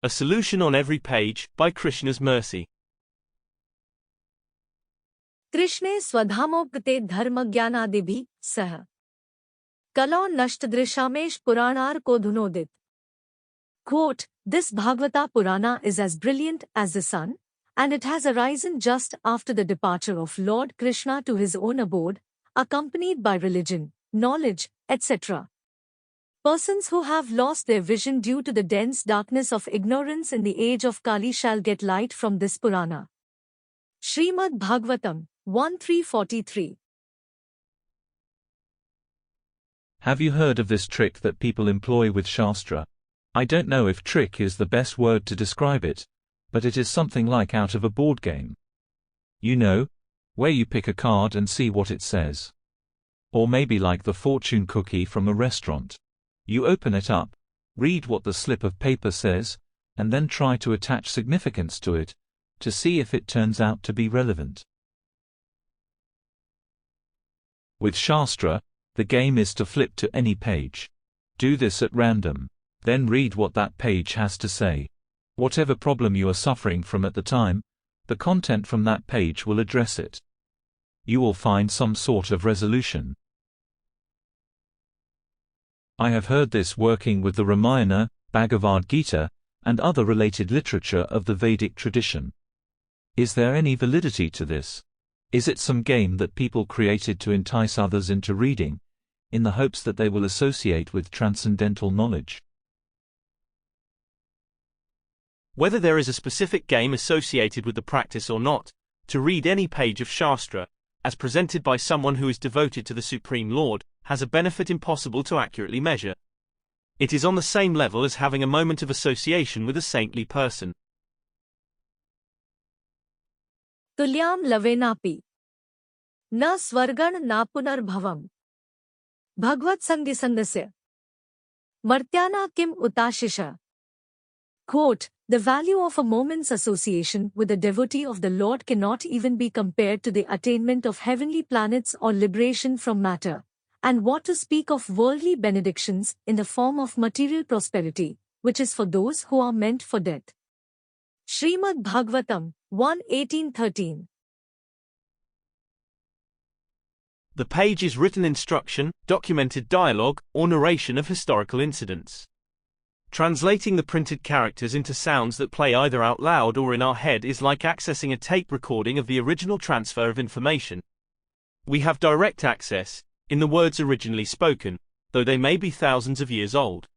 A solution on every page, by Krishna's mercy. कृष्णे स्वधामोक्ते धर्मज्ञानादिभिः सह कलौ नष्टदृशामेश पुराणार को धुनोदित. Quote, this Bhagavata Purana is as brilliant as the sun, and it has arisen just after the departure of Lord Krishna to his own abode, accompanied by religion, knowledge, etc. Persons who have lost their vision due to the dense darkness of ignorance in the age of Kali shall get light from this Purana. Shrimad Bhagavatam 1.3.43. Have you heard of this trick that people employ with Shastra? I don't know if trick is the best word to describe it, but it is something like out of a board game. You know, where you pick a card and see what it says. Or maybe like the fortune cookie from a restaurant. You open it up, read what the slip of paper says, and then try to attach significance to it, to see if it turns out to be relevant. With Shastra, the game is to flip to any page. Do this at random. Then read what that page has to say. Whatever problem you are suffering from at the time, the content from that page will address it. You will find some sort of resolution. I have heard this working with the Ramayana, Bhagavad-gita, and other related literature of the Vedic tradition. Is there any validity to this? Is it some game that people created to entice others into reading, in the hopes that they will associate with transcendental knowledge? Whether there is a specific game associated with the practice or not, to read any page of Shastra, as presented by someone who is devoted to the Supreme Lord, has a benefit impossible to accurately measure. It is on the same level as having a moment of association with a saintly person. Tulyam lavenapi na swargan na punarbhavam bhagvat sangisandasya martyana kim utashisha. Quote, the value of a moment's association with a devotee of the Lord cannot even be compared to the attainment of heavenly planets or liberation from matter, and what to speak of worldly benedictions in the form of material prosperity, which is for those who are meant for death. Shrimad Bhagavatam 1.18.13. The page is written instruction, documented dialogue, or narration of historical incidents. Translating the printed characters into sounds that play either out loud or in our head is like accessing a tape recording of the original transfer of information. We have direct access, in the words originally spoken, though they may be thousands of years old.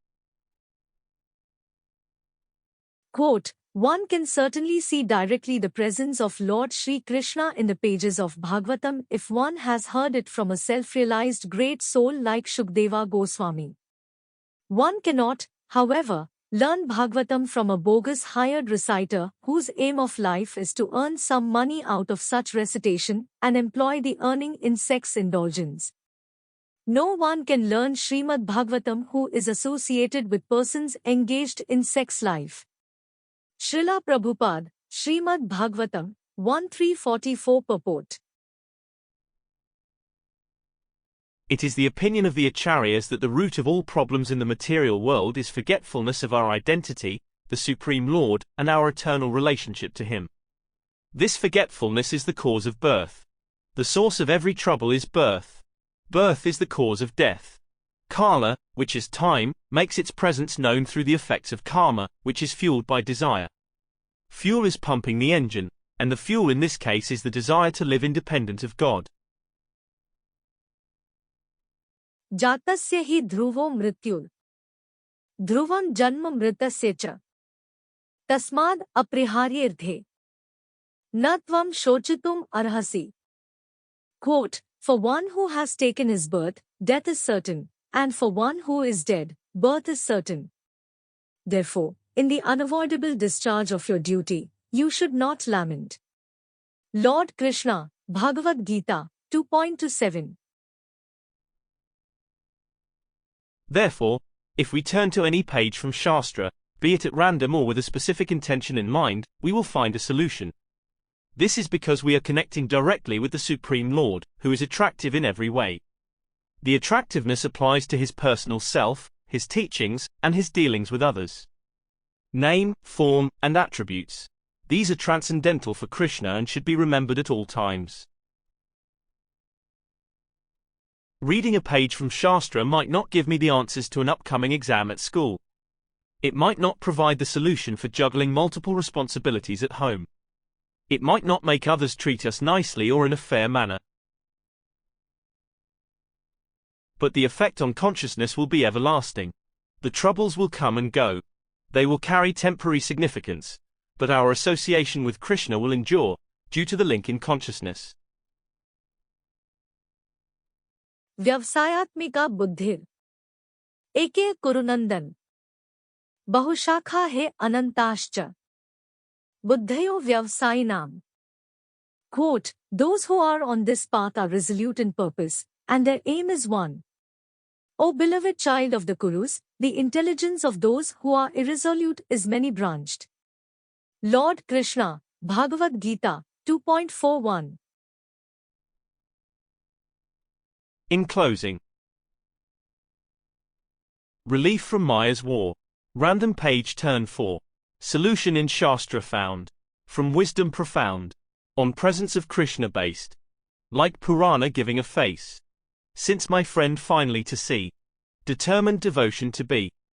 Quote, one can certainly see directly the presence of Lord Shri Krishna in the pages of Bhagavatam if one has heard it from a self-realized great soul like Shukdeva Goswami. One cannot, however, learn Bhagavatam from a bogus hired reciter whose aim of life is to earn some money out of such recitation and employ the earning in sex indulgence. No one can learn Shrimad Bhagavatam who is associated with persons engaged in sex life. Srila Prabhupada, Shrimad Bhagavatam 1.3.44 purport. It is the opinion of the Acharyas that the root of all problems in the material world is forgetfulness of our identity, the Supreme Lord, and our eternal relationship to Him. This forgetfulness is the cause of birth. The source of every trouble is birth. Birth is the cause of death. Kala, which is time, makes its presence known through the effects of karma, which is fueled by desire. Fuel is pumping the engine, and the fuel in this case is the desire to live independent of God. जातस्य हि ध्रुवो मृत्युर् ध्रुवं जन्म मृतस्य च तस्माद् अपरिहार्येऽर्थे न त्वं शोचितुम् अर्हसि. Quote, for one who has taken his birth, death is certain, and for one who is dead, birth is certain. Therefore, in the unavoidable discharge of your duty, you should not lament. Lord Krishna, Bhagavad-gita 2.27. Therefore, if we turn to any page from Shastra, be it at random or with a specific intention in mind, we will find a solution. This is because we are connecting directly with the Supreme Lord, who is attractive in every way. The attractiveness applies to His personal self, His teachings, and His dealings with others. Name, form, and attributes. These are transcendental for Krishna and should be remembered at all times. Reading a page from Shastra might not give me the answers to an upcoming exam at school. It might not provide the solution for juggling multiple responsibilities at home. It might not make others treat us nicely or in a fair manner. But the effect on consciousness will be everlasting. The troubles will come and go. They will carry temporary significance, but our association with Krishna will endure, due to the link in consciousness. व्यवसायात्मिका बुद्धिर एके कुरुनंदन बहुशाखा है अनंताश्च बुद्धयो व्यवसायिनाम. Quote, those who are on this path are resolute in purpose, and their aim is one. O beloved child of the Kurus, the intelligence of those who are irresolute is many-branched. Lord Krishna, Bhagavad-gita, 2.41. In closing, relief from Maya's war. Random page turn 4. Solution in Shastra found. From wisdom profound. On presence of Krishna based. Like Purana giving a face. Since my friend finally to see. Determined devotion to be.